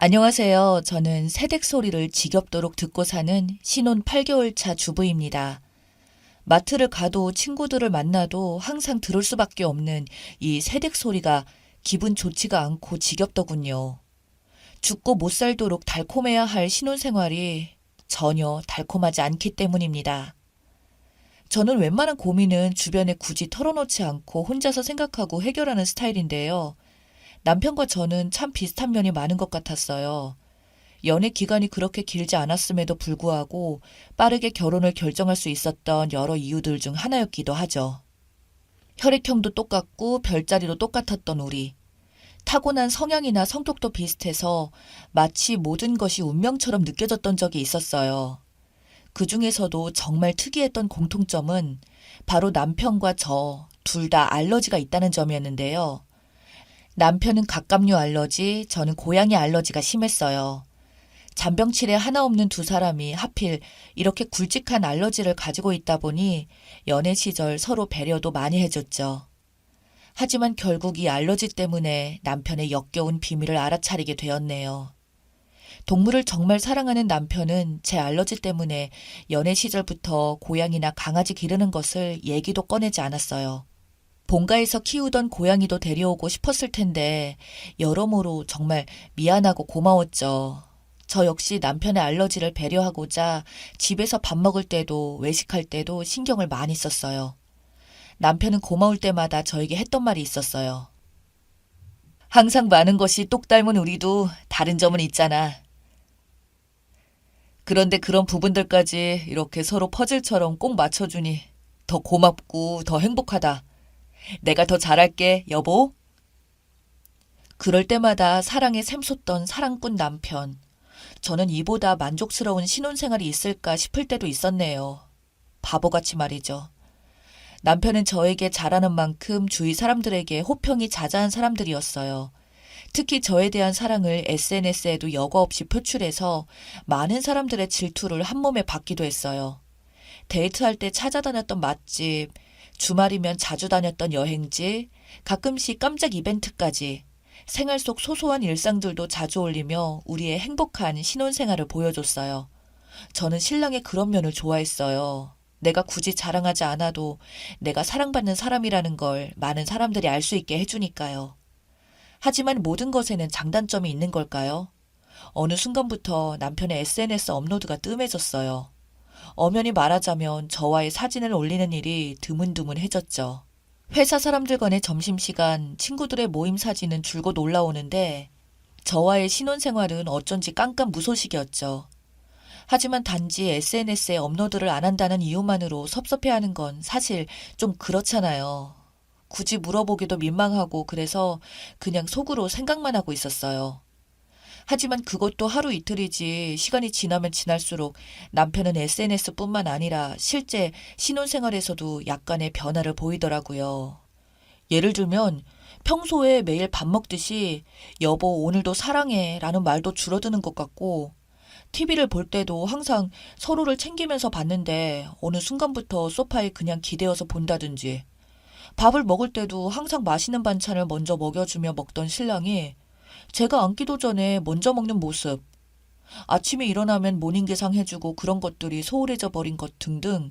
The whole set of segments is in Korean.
안녕하세요. 저는 새댁 소리를 지겹도록 듣고 사는 신혼 8개월 차 주부입니다. 마트를 가도 친구들을 만나도 항상 들을 수밖에 없는 이 새댁 소리가 기분 좋지가 않고 지겹더군요. 죽고 못 살도록 달콤해야 할 신혼 생활이 전혀 달콤하지 않기 때문입니다. 저는 웬만한 고민은 주변에 굳이 털어놓지 않고 혼자서 생각하고 해결하는 스타일인데요. 남편과 저는 참 비슷한 면이 많은 것 같았어요. 연애 기간이 그렇게 길지 않았음에도 불구하고 빠르게 결혼을 결정할 수 있었던 여러 이유들 중 하나였기도 하죠. 혈액형도 똑같고 별자리도 똑같았던 우리. 타고난 성향이나 성격도 비슷해서 마치 모든 것이 운명처럼 느껴졌던 적이 있었어요. 그 중에서도 정말 특이했던 공통점은 바로 남편과 저 둘 다 알러지가 있다는 점이었는데요. 남편은 갑각류 알러지, 저는 고양이 알러지가 심했어요. 잔병치레 하나 없는 두 사람이 하필 이렇게 굵직한 알러지를 가지고 있다 보니 연애 시절 서로 배려도 많이 해줬죠. 하지만 결국 이 알러지 때문에 남편의 역겨운 비밀을 알아차리게 되었네요. 동물을 정말 사랑하는 남편은 제 알러지 때문에 연애 시절부터 고양이나 강아지 기르는 것을 얘기도 꺼내지 않았어요. 본가에서 키우던 고양이도 데려오고 싶었을 텐데 여러모로 정말 미안하고 고마웠죠. 저 역시 남편의 알러지를 배려하고자 집에서 밥 먹을 때도 외식할 때도 신경을 많이 썼어요. 남편은 고마울 때마다 저에게 했던 말이 있었어요. 항상 많은 것이 똑 닮은 우리도 다른 점은 있잖아. 그런데 그런 부분들까지 이렇게 서로 퍼즐처럼 꼭 맞춰주니 더 고맙고 더 행복하다. 내가 더 잘할게, 여보. 그럴 때마다 사랑에 샘솟던 사랑꾼 남편. 저는 이보다 만족스러운 신혼생활이 있을까 싶을 때도 있었네요. 바보같이 말이죠. 남편은 저에게 잘하는 만큼 주위 사람들에게 호평이 자자한 사람들이었어요. 특히 저에 대한 사랑을 SNS에도 여과 없이 표출해서 많은 사람들의 질투를 한 몸에 받기도 했어요. 데이트할 때 찾아다녔던 맛집, 주말이면 자주 다녔던 여행지, 가끔씩 깜짝 이벤트까지 생활 속 소소한 일상들도 자주 올리며 우리의 행복한 신혼생활을 보여줬어요. 저는 신랑의 그런 면을 좋아했어요. 내가 굳이 자랑하지 않아도 내가 사랑받는 사람이라는 걸 많은 사람들이 알 수 있게 해주니까요. 하지만 모든 것에는 장단점이 있는 걸까요? 어느 순간부터 남편의 SNS 업로드가 뜸해졌어요. 엄연히 말하자면 저와의 사진을 올리는 일이 드문드문해졌죠. 회사 사람들 간의 점심시간, 친구들의 모임 사진은 줄곧 올라오는데 저와의 신혼생활은 어쩐지 깜깜무소식이었죠. 하지만 단지 SNS에 업로드를 안 한다는 이유만으로 섭섭해하는 건 사실 좀 그렇잖아요. 굳이 물어보기도 민망하고 그래서 그냥 속으로 생각만 하고 있었어요. 하지만 그것도 하루 이틀이지 시간이 지나면 지날수록 남편은 SNS뿐만 아니라 실제 신혼생활에서도 약간의 변화를 보이더라고요. 예를 들면 평소에 매일 밥 먹듯이 여보 오늘도 사랑해 라는 말도 줄어드는 것 같고 TV를 볼 때도 항상 서로를 챙기면서 봤는데 어느 순간부터 소파에 그냥 기대어서 본다든지 밥을 먹을 때도 항상 맛있는 반찬을 먼저 먹여주며 먹던 신랑이 제가 앉기도 전에 먼저 먹는 모습, 아침에 일어나면 모닝개상 해주고 그런 것들이 소홀해져 버린 것 등등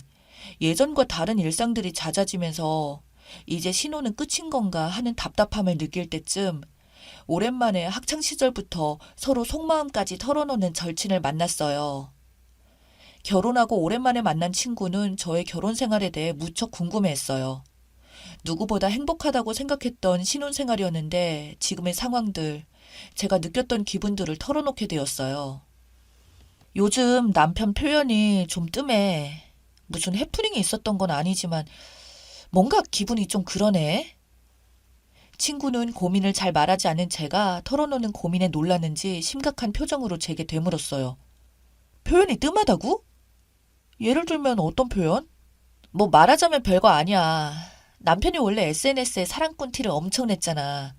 예전과 다른 일상들이 잦아지면서 이제 신혼은 끝인 건가 하는 답답함을 느낄 때쯤 오랜만에 학창시절부터 서로 속마음까지 털어놓는 절친을 만났어요. 결혼하고 오랜만에 만난 친구는 저의 결혼 생활에 대해 무척 궁금해했어요. 누구보다 행복하다고 생각했던 신혼생활이었는데 지금의 상황들, 제가 느꼈던 기분들을 털어놓게 되었어요. 요즘 남편 표현이 좀 뜸해. 무슨 해프닝이 있었던 건 아니지만 뭔가 기분이 좀 그러네. 친구는 고민을 잘 말하지 않은 제가 털어놓는 고민에 놀랐는지 심각한 표정으로 제게 되물었어요. 표현이 뜸하다고? 예를 들면 어떤 표현? 뭐 말하자면 별거 아니야. 남편이 원래 SNS에 사랑꾼 티를 엄청 냈잖아.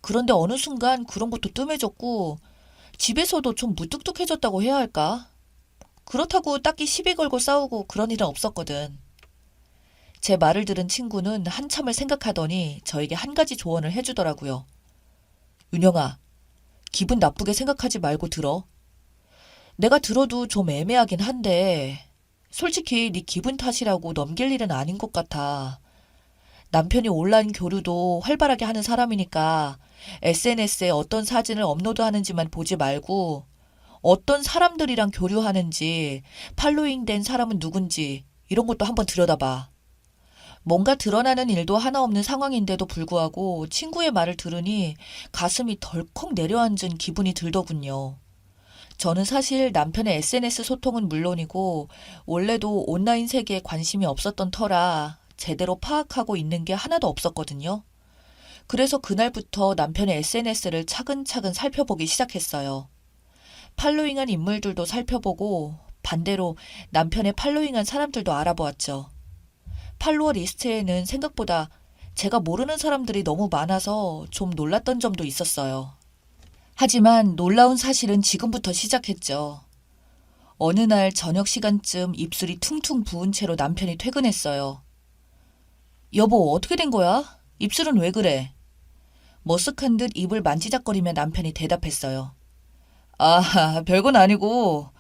그런데 어느 순간 그런 것도 뜸해졌고 집에서도 좀 무뚝뚝해졌다고 해야 할까? 그렇다고 딱히 시비 걸고 싸우고 그런 일은 없었거든. 제 말을 들은 친구는 한참을 생각하더니 저에게 한 가지 조언을 해주더라고요. 윤영아, 기분 나쁘게 생각하지 말고 들어. 내가 들어도 좀 애매하긴 한데 솔직히 네 기분 탓이라고 넘길 일은 아닌 것 같아. 남편이 온라인 교류도 활발하게 하는 사람이니까 SNS에 어떤 사진을 업로드하는지만 보지 말고 어떤 사람들이랑 교류하는지, 팔로잉 된 사람은 누군지 이런 것도 한번 들여다봐. 뭔가 드러나는 일도 하나 없는 상황인데도 불구하고 친구의 말을 들으니 가슴이 덜컥 내려앉은 기분이 들더군요. 저는 사실 남편의 SNS 소통은 물론이고 원래도 온라인 세계에 관심이 없었던 터라 제대로 파악하고 있는 게 하나도 없었거든요. 그래서 그날부터 남편의 SNS를 차근차근 살펴보기 시작했어요. 팔로잉한 인물들도 살펴보고 반대로 남편의 팔로잉한 사람들도 알아보았죠. 팔로워 리스트에는 생각보다 제가 모르는 사람들이 너무 많아서 좀 놀랐던 점도 있었어요. 하지만 놀라운 사실은 지금부터 시작했죠. 어느 날 저녁 시간쯤 입술이 퉁퉁 부은 채로 남편이 퇴근했어요. 여보, 어떻게 된 거야? 입술은 왜 그래? 머쓱한 듯 입을 만지작거리며 남편이 대답했어요. 아, 별건 아니고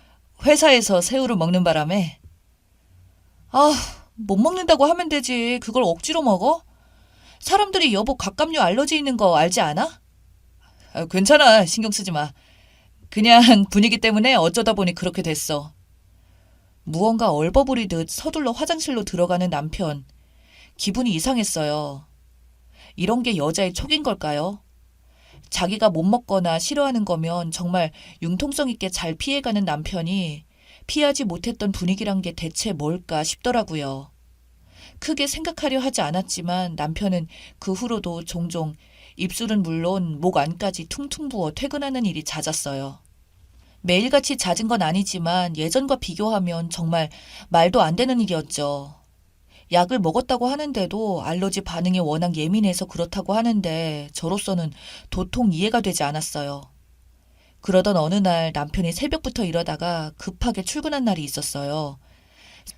회사에서 새우를 먹는 바람에. 아, 못 먹는다고 하면 되지. 그걸 억지로 먹어? 사람들이 여보 갑각류 알러지 있는 거 알지 않아? 아, 괜찮아. 신경 쓰지 마. 그냥 분위기 때문에 어쩌다 보니 그렇게 됐어. 무언가 얼버무리듯 서둘러 화장실로 들어가는 남편. 기분이 이상했어요. 이런 게 여자의 촉인 걸까요? 자기가 못 먹거나 싫어하는 거면 정말 융통성 있게 잘 피해가는 남편이 피하지 못했던 분위기란 게 대체 뭘까 싶더라고요. 크게 생각하려 하지 않았지만 남편은 그 후로도 종종 입술은 물론 목 안까지 퉁퉁 부어 퇴근하는 일이 잦았어요. 매일같이 잦은 건 아니지만 예전과 비교하면 정말 말도 안 되는 일이었죠. 약을 먹었다고 하는데도 알러지 반응이 워낙 예민해서 그렇다고 하는데 저로서는 도통 이해가 되지 않았어요. 그러던 어느 날 남편이 새벽부터 일하다가 급하게 출근한 날이 있었어요.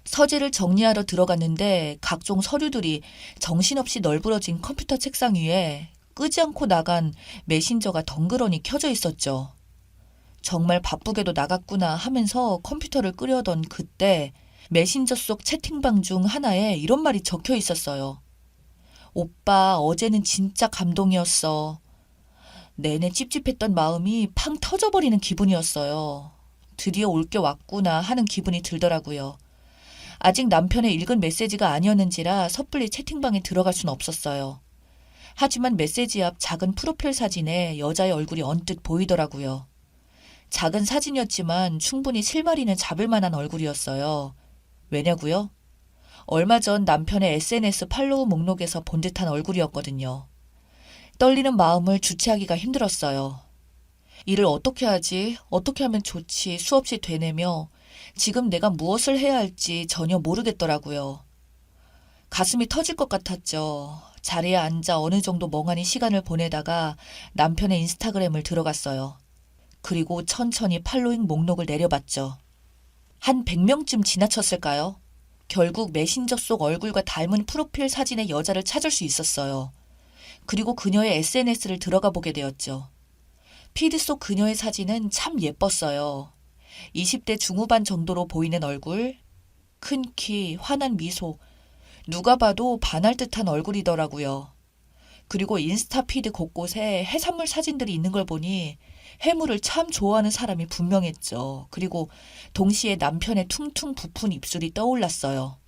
서재를 정리하러 들어갔는데 각종 서류들이 정신없이 널브러진 컴퓨터 책상 위에 끄지 않고 나간 메신저가 덩그러니 켜져 있었죠. 정말 바쁘게도 나갔구나 하면서 컴퓨터를 끄려던 그때 메신저 속 채팅방 중 하나에 이런 말이 적혀 있었어요. 오빠, 어제는 진짜 감동이었어. 내내 찝찝했던 마음이 팡 터져버리는 기분이었어요. 드디어 올 게 왔구나 하는 기분이 들더라고요. 아직 남편의 읽은 메시지가 아니었는지라 섣불리 채팅방에 들어갈 수는 없었어요. 하지만 메시지 앞 작은 프로필 사진에 여자의 얼굴이 언뜻 보이더라고요. 작은 사진이었지만 충분히 실마리는 잡을 만한 얼굴이었어요. 왜냐고요? 얼마 전 남편의 SNS 팔로우 목록에서 본 듯한 얼굴이었거든요. 떨리는 마음을 주체하기가 힘들었어요. 일을 어떻게 하지? 어떻게 하면 좋지? 수없이 되뇌며 지금 내가 무엇을 해야 할지 전혀 모르겠더라고요. 가슴이 터질 것 같았죠. 자리에 앉아 어느 정도 멍하니 시간을 보내다가 남편의 인스타그램을 들어갔어요. 그리고 천천히 팔로잉 목록을 내려봤죠. 한 100명쯤 지나쳤을까요? 결국 메신저 속 얼굴과 닮은 프로필 사진의 여자를 찾을 수 있었어요. 그리고 그녀의 SNS를 들어가 보게 되었죠. 피드 속 그녀의 사진은 참 예뻤어요. 20대 중후반 정도로 보이는 얼굴, 큰 키, 환한 미소, 누가 봐도 반할 듯한 얼굴이더라고요. 그리고 인스타 피드 곳곳에 해산물 사진들이 있는 걸 보니 해물을 참 좋아하는 사람이 분명했죠. 그리고 동시에 남편의 퉁퉁 부푼 입술이 떠올랐어요.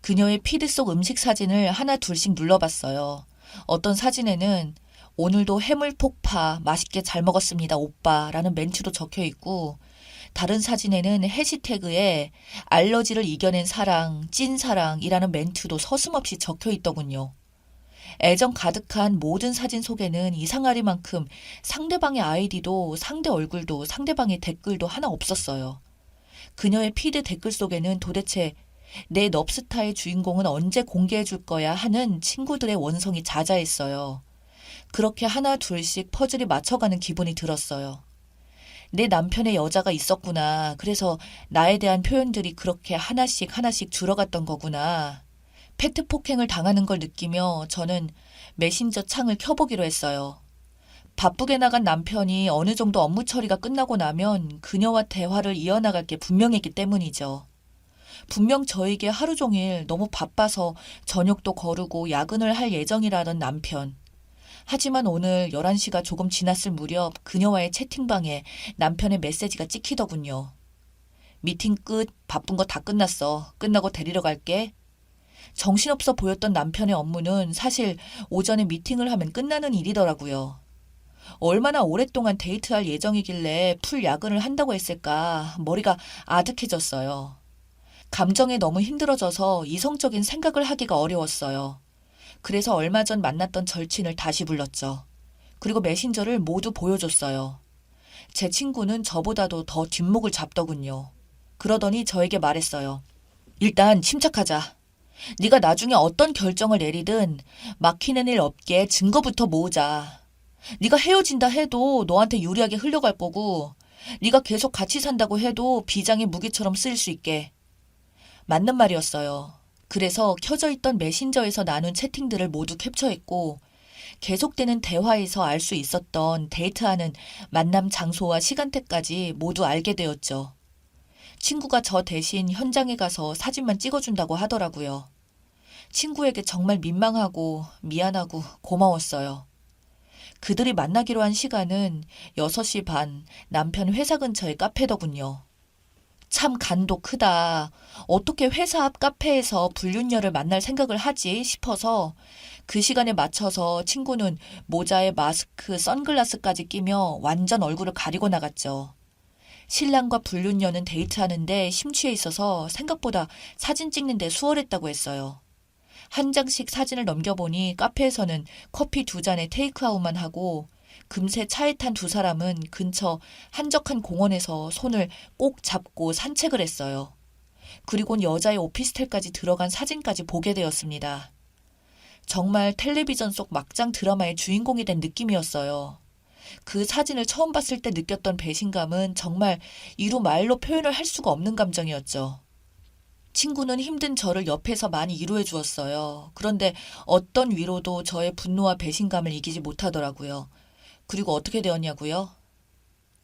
그녀의 피드 속 음식 사진을 하나 둘씩 눌러봤어요. 어떤 사진에는 오늘도 해물 폭파 맛있게 잘 먹었습니다 오빠 라는 멘트도 적혀 있고 다른 사진에는 해시태그에 알러지를 이겨낸 사랑, 찐사랑이라는 멘트도 서슴없이 적혀 있더군요. 애정 가득한 모든 사진 속에는 이상하리만큼 상대방의 아이디도 상대 얼굴도 상대방의 댓글도 하나 없었어요. 그녀의 피드 댓글 속에는 도대체 내 넙스타의 주인공은 언제 공개해 줄 거야 하는 친구들의 원성이 자자했어요. 그렇게 하나 둘씩 퍼즐이 맞춰가는 기분이 들었어요. 내 남편의 여자가 있었구나. 그래서 나에 대한 표현들이 그렇게 하나씩 하나씩 줄어갔던 거구나. 팩트 폭행을 당하는 걸 느끼며 저는 메신저 창을 켜보기로 했어요. 바쁘게 나간 남편이 어느 정도 업무 처리가 끝나고 나면 그녀와 대화를 이어나갈 게 분명했기 때문이죠. 분명 저에게 하루 종일 너무 바빠서 저녁도 거르고 야근을 할 예정이라던 남편. 하지만 오늘 11시가 조금 지났을 무렵 그녀와의 채팅방에 남편의 메시지가 찍히더군요. 미팅 끝, 바쁜 거 다 끝났어. 끝나고 데리러 갈게. 정신없어 보였던 남편의 업무는 사실 오전에 미팅을 하면 끝나는 일이더라고요. 얼마나 오랫동안 데이트할 예정이길래 풀 야근을 한다고 했을까 머리가 아득해졌어요. 감정에 너무 힘들어져서 이성적인 생각을 하기가 어려웠어요. 그래서 얼마 전 만났던 절친을 다시 불렀죠. 그리고 메신저를 모두 보여줬어요. 제 친구는 저보다도 더 뒷목을 잡더군요. 그러더니 저에게 말했어요. 일단 침착하자. 네가 나중에 어떤 결정을 내리든 막히는 일 없게 증거부터 모으자. 네가 헤어진다 해도 너한테 유리하게 흘러갈 거고 네가 계속 같이 산다고 해도 비장의 무기처럼 쓰일 수 있게. 맞는 말이었어요. 그래서 켜져 있던 메신저에서 나눈 채팅들을 모두 캡처했고 계속되는 대화에서 알 수 있었던 데이트하는 만남 장소와 시간대까지 모두 알게 되었죠. 친구가 저 대신 현장에 가서 사진만 찍어준다고 하더라고요. 친구에게 정말 민망하고 미안하고 고마웠어요. 그들이 만나기로 한 시간은 6시 반 남편 회사 근처의 카페더군요. 참 간도 크다. 어떻게 회사 앞 카페에서 불륜녀를 만날 생각을 하지 싶어서 그 시간에 맞춰서 친구는 모자에 마스크, 선글라스까지 끼며 완전 얼굴을 가리고 나갔죠. 신랑과 불륜녀는 데이트하는데 심취해 있어서 생각보다 사진 찍는데 수월했다고 했어요. 한 장씩 사진을 넘겨보니 카페에서는 커피 2잔에 테이크아웃만 하고 금세 차에 탄 두 사람은 근처 한적한 공원에서 손을 꼭 잡고 산책을 했어요. 그리곤 여자의 오피스텔까지 들어간 사진까지 보게 되었습니다. 정말 텔레비전 속 막장 드라마의 주인공이 된 느낌이었어요. 그 사진을 처음 봤을 때 느꼈던 배신감은 정말 이루 말로 표현을 할 수가 없는 감정이었죠. 친구는 힘든 저를 옆에서 많이 위로해 주었어요. 그런데 어떤 위로도 저의 분노와 배신감을 이기지 못하더라고요. 그리고 어떻게 되었냐고요?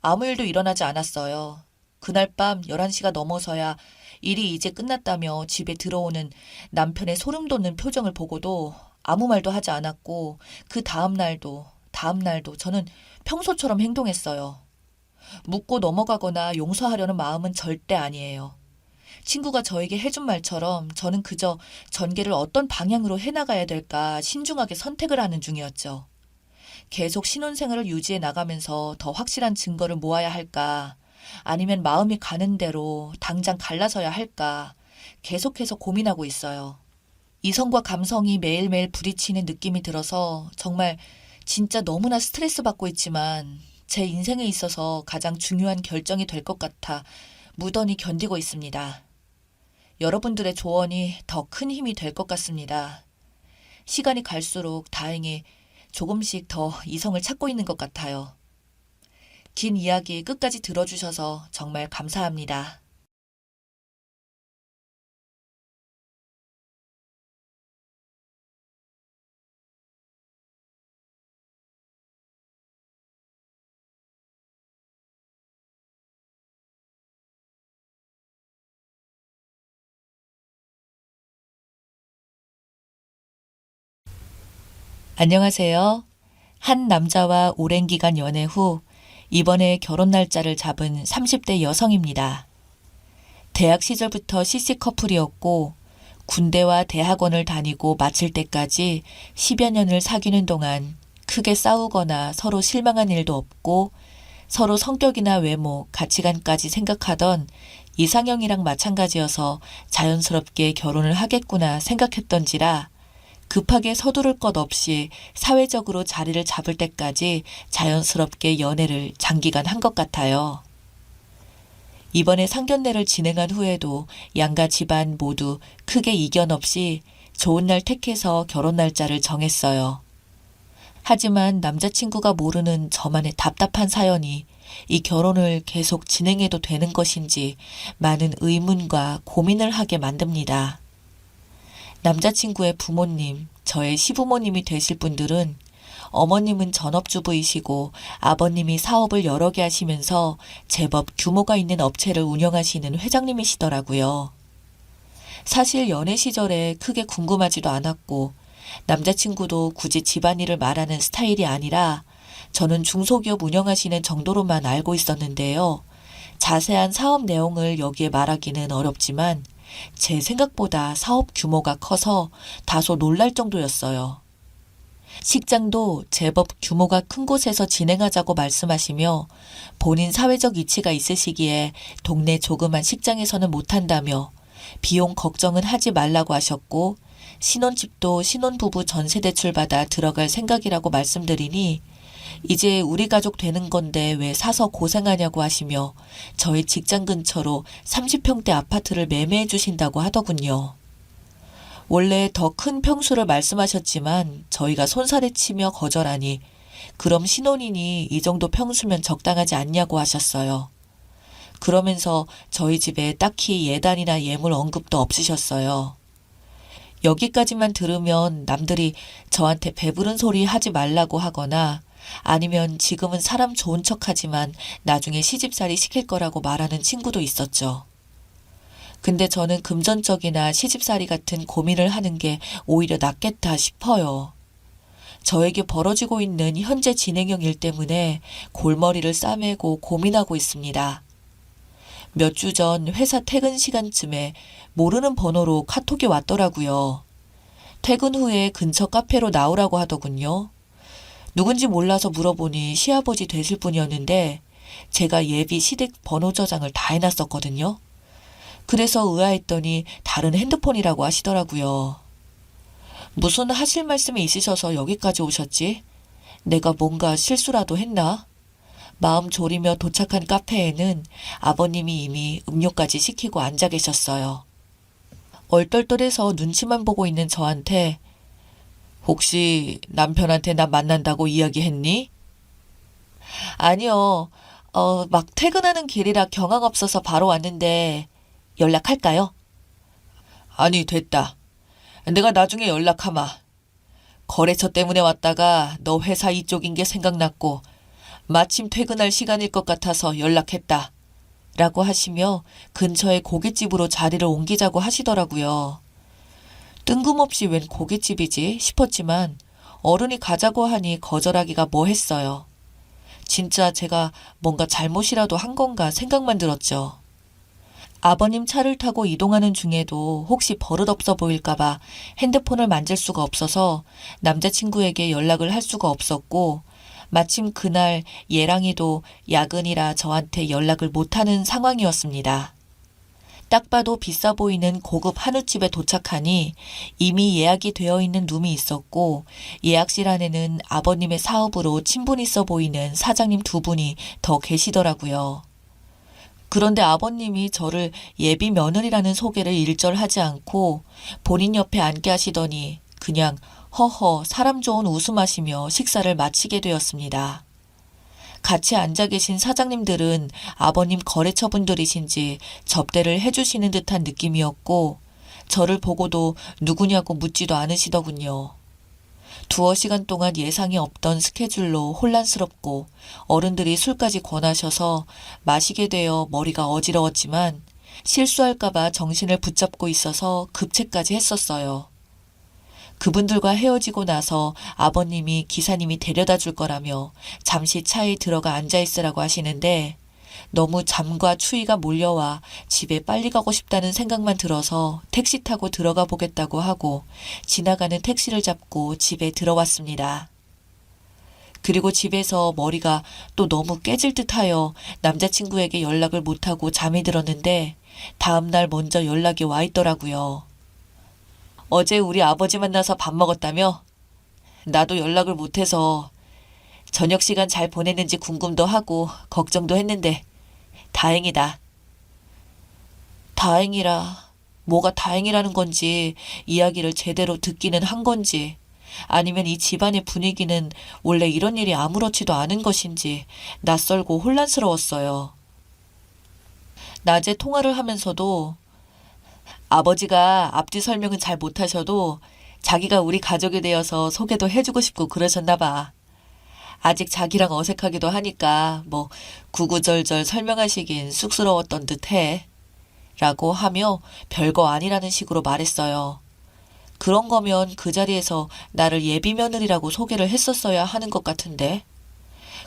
아무 일도 일어나지 않았어요. 그날 밤 11시가 넘어서야 일이 이제 끝났다며 집에 들어오는 남편의 소름 돋는 표정을 보고도 아무 말도 하지 않았고 그 다음 날도 저는 평소처럼 행동했어요. 묻고 넘어가거나 용서하려는 마음은 절대 아니에요. 친구가 저에게 해준 말처럼 저는 그저 전개를 어떤 방향으로 해나가야 될까 신중하게 선택을 하는 중이었죠. 계속 신혼생활을 유지해 나가면서 더 확실한 증거를 모아야 할까 아니면 마음이 가는 대로 당장 갈라서야 할까 계속해서 고민하고 있어요. 이성과 감성이 매일매일 부딪히는 느낌이 들어서 정말 진짜 너무나 스트레스 받고 있지만 제 인생에 있어서 가장 중요한 결정이 될 것 같아 무던히 견디고 있습니다. 여러분들의 조언이 더 큰 힘이 될 것 같습니다. 시간이 갈수록 다행히 조금씩 더 이성을 찾고 있는 것 같아요. 긴 이야기 끝까지 들어주셔서 정말 감사합니다. 안녕하세요. 한 남자와 오랜 기간 연애 후 이번에 결혼 날짜를 잡은 30대 여성입니다. 대학 시절부터 CC 커플이었고 군대와 대학원을 다니고 마칠 때까지 10여 년을 사귀는 동안 크게 싸우거나 서로 실망한 일도 없고 서로 성격이나 외모, 가치관까지 생각하던 이상형이랑 마찬가지여서 자연스럽게 결혼을 하겠구나 생각했던지라 급하게 서두를 것 없이 사회적으로 자리를 잡을 때까지 자연스럽게 연애를 장기간 한 것 같아요. 이번에 상견례를 진행한 후에도 양가 집안 모두 크게 이견 없이 좋은 날 택해서 결혼 날짜를 정했어요. 하지만 남자친구가 모르는 저만의 답답한 사연이 이 결혼을 계속 진행해도 되는 것인지 많은 의문과 고민을 하게 만듭니다. 남자친구의 부모님, 저의 시부모님이 되실 분들은 어머님은 전업주부이시고 아버님이 사업을 여러 개 하시면서 제법 규모가 있는 업체를 운영하시는 회장님이시더라고요. 사실 연애 시절에 크게 궁금하지도 않았고 남자친구도 굳이 집안일을 말하는 스타일이 아니라 저는 중소기업 운영하시는 정도로만 알고 있었는데요. 자세한 사업 내용을 여기에 말하기는 어렵지만 제 생각보다 사업 규모가 커서 다소 놀랄 정도였어요. 식장도 제법 규모가 큰 곳에서 진행하자고 말씀하시며 본인 사회적 이치가 있으시기에 동네 조그만 식장에서는 못한다며 비용 걱정은 하지 말라고 하셨고 신혼집도 신혼부부 전세대출 받아 들어갈 생각이라고 말씀드리니 이제 우리 가족 되는 건데 왜 사서 고생하냐고 하시며 저희 직장 근처로 30평대 아파트를 매매해 주신다고 하더군요. 원래 더 큰 평수를 말씀하셨지만 저희가 손살에 치며 거절하니 그럼 신혼이니 이 정도 평수면 적당하지 않냐고 하셨어요. 그러면서 저희 집에 딱히 예단이나 예물 언급도 없으셨어요. 여기까지만 들으면 남들이 저한테 배부른 소리 하지 말라고 하거나 아니면 지금은 사람 좋은 척하지만 나중에 시집살이 시킬 거라고 말하는 친구도 있었죠. 근데 저는 금전적이나 시집살이 같은 고민을 하는 게 오히려 낫겠다 싶어요. 저에게 벌어지고 있는 현재 진행형 일 때문에 골머리를 싸매고 고민하고 있습니다. 몇 주 전 회사 퇴근 시간쯤에 모르는 번호로 카톡이 왔더라고요. 퇴근 후에 근처 카페로 나오라고 하더군요. 누군지 몰라서 물어보니 시아버지 되실 분이었는데 제가 예비 시댁 번호 저장을 다 해놨었거든요. 그래서 의아했더니 다른 핸드폰이라고 하시더라고요. 무슨 하실 말씀이 있으셔서 여기까지 오셨지? 내가 뭔가 실수라도 했나? 마음 졸이며 도착한 카페에는 아버님이 이미 음료까지 시키고 앉아 계셨어요. 얼떨떨해서 눈치만 보고 있는 저한테 혹시 남편한테 나 만난다고 이야기했니? 아니요. 막 퇴근하는 길이라 경황 없어서 바로 왔는데 연락할까요? 아니, 됐다. 내가 나중에 연락하마. 거래처 때문에 왔다가 너 회사 이쪽인 게 생각났고 마침 퇴근할 시간일 것 같아서 연락했다. 라고 하시며 근처의 고깃집으로 자리를 옮기자고 하시더라고요. 뜬금없이 웬 고깃집이지 싶었지만 어른이 가자고 하니 거절하기가 뭐했어요. 진짜 제가 뭔가 잘못이라도 한 건가 생각만 들었죠. 아버님 차를 타고 이동하는 중에도 혹시 버릇없어 보일까봐 핸드폰을 만질 수가 없어서 남자친구에게 연락을 할 수가 없었고 마침 그날 예랑이도 야근이라 저한테 연락을 못하는 상황이었습니다. 딱 봐도 비싸 보이는 고급 한우집에 도착하니 이미 예약이 되어 있는 룸이 있었고 예약실 안에는 아버님의 사업으로 친분 있어 보이는 사장님 두 분이 더 계시더라고요. 그런데 아버님이 저를 예비 며느리라는 소개를 일절하지 않고 본인 옆에 앉게 하시더니 그냥 허허 사람 좋은 웃음하시며 식사를 마치게 되었습니다. 같이 앉아 계신 사장님들은 아버님 거래처 분들이신지 접대를 해주시는 듯한 느낌이었고 저를 보고도 누구냐고 묻지도 않으시더군요. 두어 시간 동안 예상이 없던 스케줄로 혼란스럽고 어른들이 술까지 권하셔서 마시게 되어 머리가 어지러웠지만 실수할까봐 정신을 붙잡고 있어서 급체까지 했었어요. 그분들과 헤어지고 나서 아버님이 기사님이 데려다 줄 거라며 잠시 차에 들어가 앉아있으라고 하시는데 너무 잠과 추위가 몰려와 집에 빨리 가고 싶다는 생각만 들어서 택시 타고 들어가 보겠다고 하고 지나가는 택시를 잡고 집에 들어왔습니다. 그리고 집에서 머리가 또 너무 깨질 듯하여 남자친구에게 연락을 못하고 잠이 들었는데 다음날 먼저 연락이 와 있더라고요. 어제 우리 아버지 만나서 밥 먹었다며? 나도 연락을 못해서 저녁 시간 잘 보냈는지 궁금도 하고 걱정도 했는데 다행이다. 다행이라 뭐가 다행이라는 건지 이야기를 제대로 듣기는 한 건지 아니면 이 집안의 분위기는 원래 이런 일이 아무렇지도 않은 것인지 낯설고 혼란스러웠어요. 낮에 통화를 하면서도 아버지가 앞뒤 설명은 잘 못하셔도 자기가 우리 가족이 되어서 소개도 해주고 싶고 그러셨나 봐. 아직 자기랑 어색하기도 하니까 뭐 구구절절 설명하시긴 쑥스러웠던 듯해. 라고 하며 별거 아니라는 식으로 말했어요. 그런 거면 그 자리에서 나를 예비 며느리라고 소개를 했었어야 하는 것 같은데.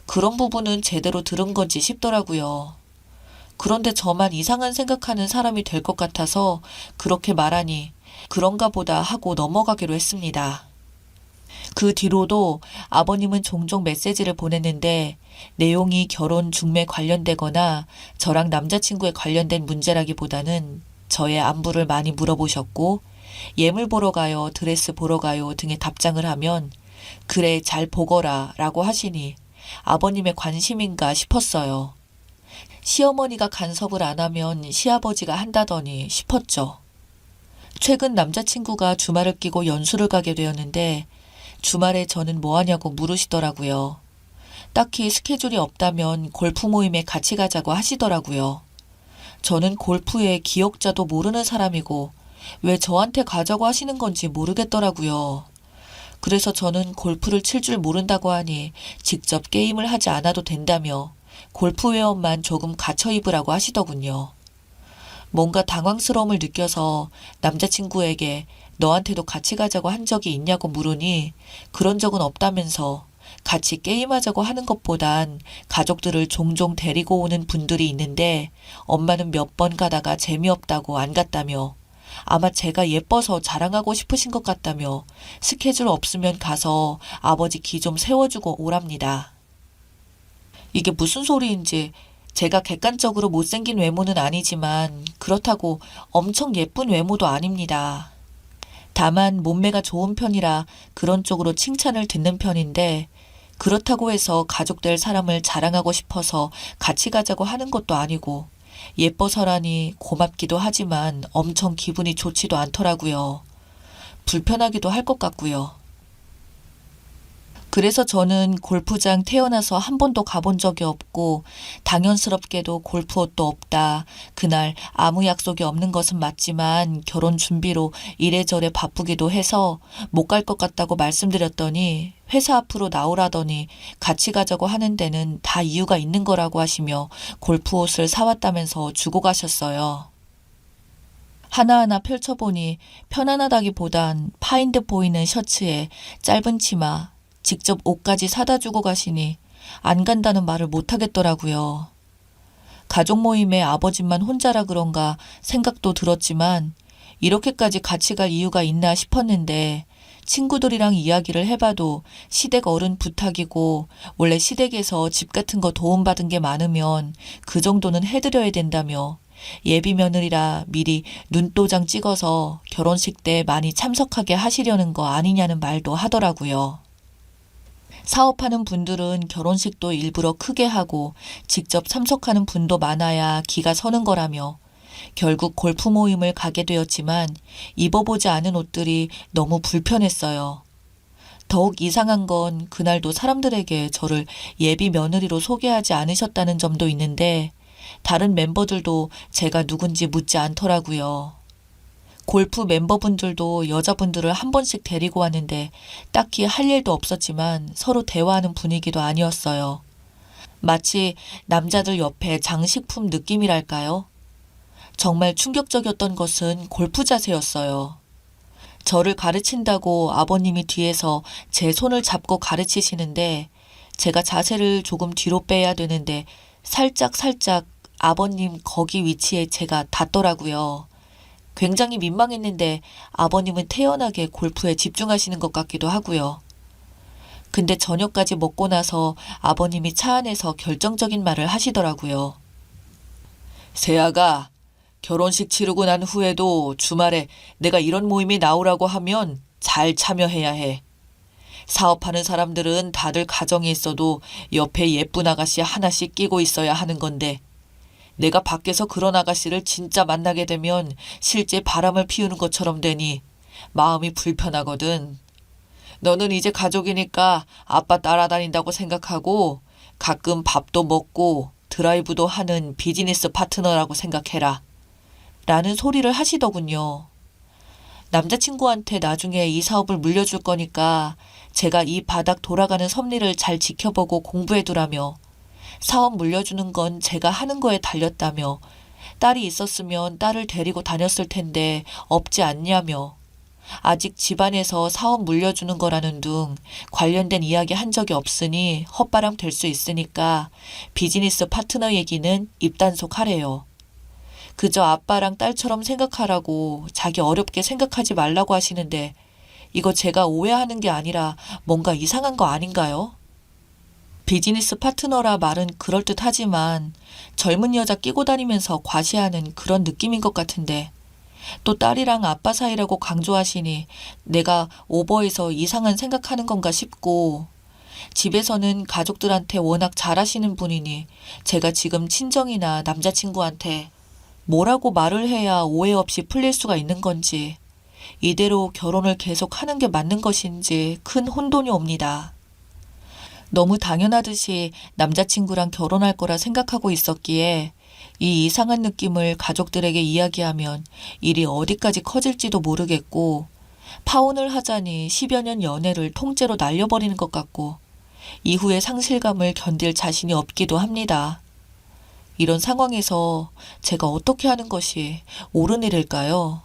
그런 부분은 제대로 들은 건지 싶더라고요. 그런데 저만 이상한 생각하는 사람이 될 것 같아서 그렇게 말하니 그런가 보다 하고 넘어가기로 했습니다. 그 뒤로도 아버님은 종종 메시지를 보냈는데 내용이 결혼 중매 관련되거나 저랑 남자친구에 관련된 문제라기보다는 저의 안부를 많이 물어보셨고 예물 보러 가요, 드레스 보러 가요 등의 답장을 하면 그래 잘 보거라 라고 하시니 아버님의 관심인가 싶었어요. 시어머니가 간섭을 안 하면 시아버지가 한다더니 싶었죠. 최근 남자친구가 주말을 끼고 연수를 가게 되었는데 주말에 저는 뭐 하냐고 물으시더라고요. 딱히 스케줄이 없다면 골프 모임에 같이 가자고 하시더라고요. 저는 골프의 기억자도 모르는 사람이고 왜 저한테 가자고 하시는 건지 모르겠더라고요. 그래서 저는 골프를 칠 줄 모른다고 하니 직접 게임을 하지 않아도 된다며 골프웨어만 조금 갖춰 입으라고 하시더군요. 뭔가 당황스러움을 느껴서 남자친구에게 너한테도 같이 가자고 한 적이 있냐고 물으니 그런 적은 없다면서 같이 게임하자고 하는 것보단 가족들을 종종 데리고 오는 분들이 있는데 엄마는 몇 번 가다가 재미없다고 안 갔다며 아마 제가 예뻐서 자랑하고 싶으신 것 같다며 스케줄 없으면 가서 아버지 기 좀 세워주고 오랍니다. 이게 무슨 소리인지 제가 객관적으로 못생긴 외모는 아니지만 그렇다고 엄청 예쁜 외모도 아닙니다. 다만 몸매가 좋은 편이라 그런 쪽으로 칭찬을 듣는 편인데 그렇다고 해서 가족 될 사람을 자랑하고 싶어서 같이 가자고 하는 것도 아니고 예뻐서라니 고맙기도 하지만 엄청 기분이 좋지도 않더라고요. 불편하기도 할 것 같고요. 그래서 저는 골프장 태어나서 한 번도 가본 적이 없고 당연스럽게도 골프옷도 없다. 그날 아무 약속이 없는 것은 맞지만 결혼 준비로 이래저래 바쁘기도 해서 못 갈 것 같다고 말씀드렸더니 회사 앞으로 나오라더니 같이 가자고 하는 데는 다 이유가 있는 거라고 하시며 골프옷을 사왔다면서 주고 가셨어요. 하나하나 펼쳐보니 편안하다기보단 파인 듯 보이는 셔츠에 짧은 치마, 직접 옷까지 사다 주고 가시니 안 간다는 말을 못 하겠더라고요. 가족 모임에 아버지만 혼자라 그런가 생각도 들었지만 이렇게까지 같이 갈 이유가 있나 싶었는데 친구들이랑 이야기를 해봐도 시댁 어른 부탁이고 원래 시댁에서 집 같은 거 도움받은 게 많으면 그 정도는 해드려야 된다며 예비 며느리라 미리 눈도장 찍어서 결혼식 때 많이 참석하게 하시려는 거 아니냐는 말도 하더라고요. 사업하는 분들은 결혼식도 일부러 크게 하고 직접 참석하는 분도 많아야 기가 서는 거라며 결국 골프 모임을 가게 되었지만 입어보지 않은 옷들이 너무 불편했어요. 더욱 이상한 건 그날도 사람들에게 저를 예비 며느리로 소개하지 않으셨다는 점도 있는데 다른 멤버들도 제가 누군지 묻지 않더라고요. 골프 멤버분들도 여자분들을 한 번씩 데리고 왔는데 딱히 할 일도 없었지만 서로 대화하는 분위기도 아니었어요. 마치 남자들 옆에 장식품 느낌이랄까요? 정말 충격적이었던 것은 골프 자세였어요. 저를 가르친다고 아버님이 뒤에서 제 손을 잡고 가르치시는데 제가 자세를 조금 뒤로 빼야 되는데 살짝 아버님 거기 위치에 제가 닿더라고요. 굉장히 민망했는데 아버님은 태연하게 골프에 집중하시는 것 같기도 하고요. 근데 저녁까지 먹고 나서 아버님이 차 안에서 결정적인 말을 하시더라고요. 세아가 결혼식 치르고 난 후에도 주말에 내가 이런 모임에 나오라고 하면 잘 참여해야 해. 사업하는 사람들은 다들 가정이 있어도 옆에 예쁜 아가씨 하나씩 끼고 있어야 하는 건데 내가 밖에서 그런 아가씨를 진짜 만나게 되면 실제 바람을 피우는 것처럼 되니 마음이 불편하거든. 너는 이제 가족이니까 아빠 따라다닌다고 생각하고 가끔 밥도 먹고 드라이브도 하는 비즈니스 파트너라고 생각해라. 라는 소리를 하시더군요. 남자친구한테 나중에 이 사업을 물려줄 거니까 제가 이 바닥 돌아가는 섭리를 잘 지켜보고 공부해두라며, 사업 물려주는 건 제가 하는 거에 달렸다며, 딸이 있었으면 딸을 데리고 다녔을 텐데 없지 않냐며, 아직 집안에서 사업 물려주는 거라는 둥 관련된 이야기 한 적이 없으니 헛바람 될 수 있으니까 비즈니스 파트너 얘기는 입단속 하래요. 그저 아빠랑 딸처럼 생각하라고, 자기 어렵게 생각하지 말라고 하시는데 이거 제가 오해하는 게 아니라 뭔가 이상한 거 아닌가요? 비즈니스 파트너라 말은 그럴듯하지만 젊은 여자 끼고 다니면서 과시하는 그런 느낌인 것 같은데, 또 딸이랑 아빠 사이라고 강조하시니 내가 오버해서 이상한 생각하는 건가 싶고, 집에서는 가족들한테 워낙 잘하시는 분이니 제가 지금 친정이나 남자친구한테 뭐라고 말을 해야 오해 없이 풀릴 수가 있는 건지, 이대로 결혼을 계속 하는 게 맞는 것인지 큰 혼돈이 옵니다. 너무 당연하듯이 남자친구랑 결혼할 거라 생각하고 있었기에 이 이상한 느낌을 가족들에게 이야기하면 일이 어디까지 커질지도 모르겠고, 파혼을 하자니 10여 년 연애를 통째로 날려버리는 것 같고, 이후의 상실감을 견딜 자신이 없기도 합니다. 이런 상황에서 제가 어떻게 하는 것이 옳은 일일까요?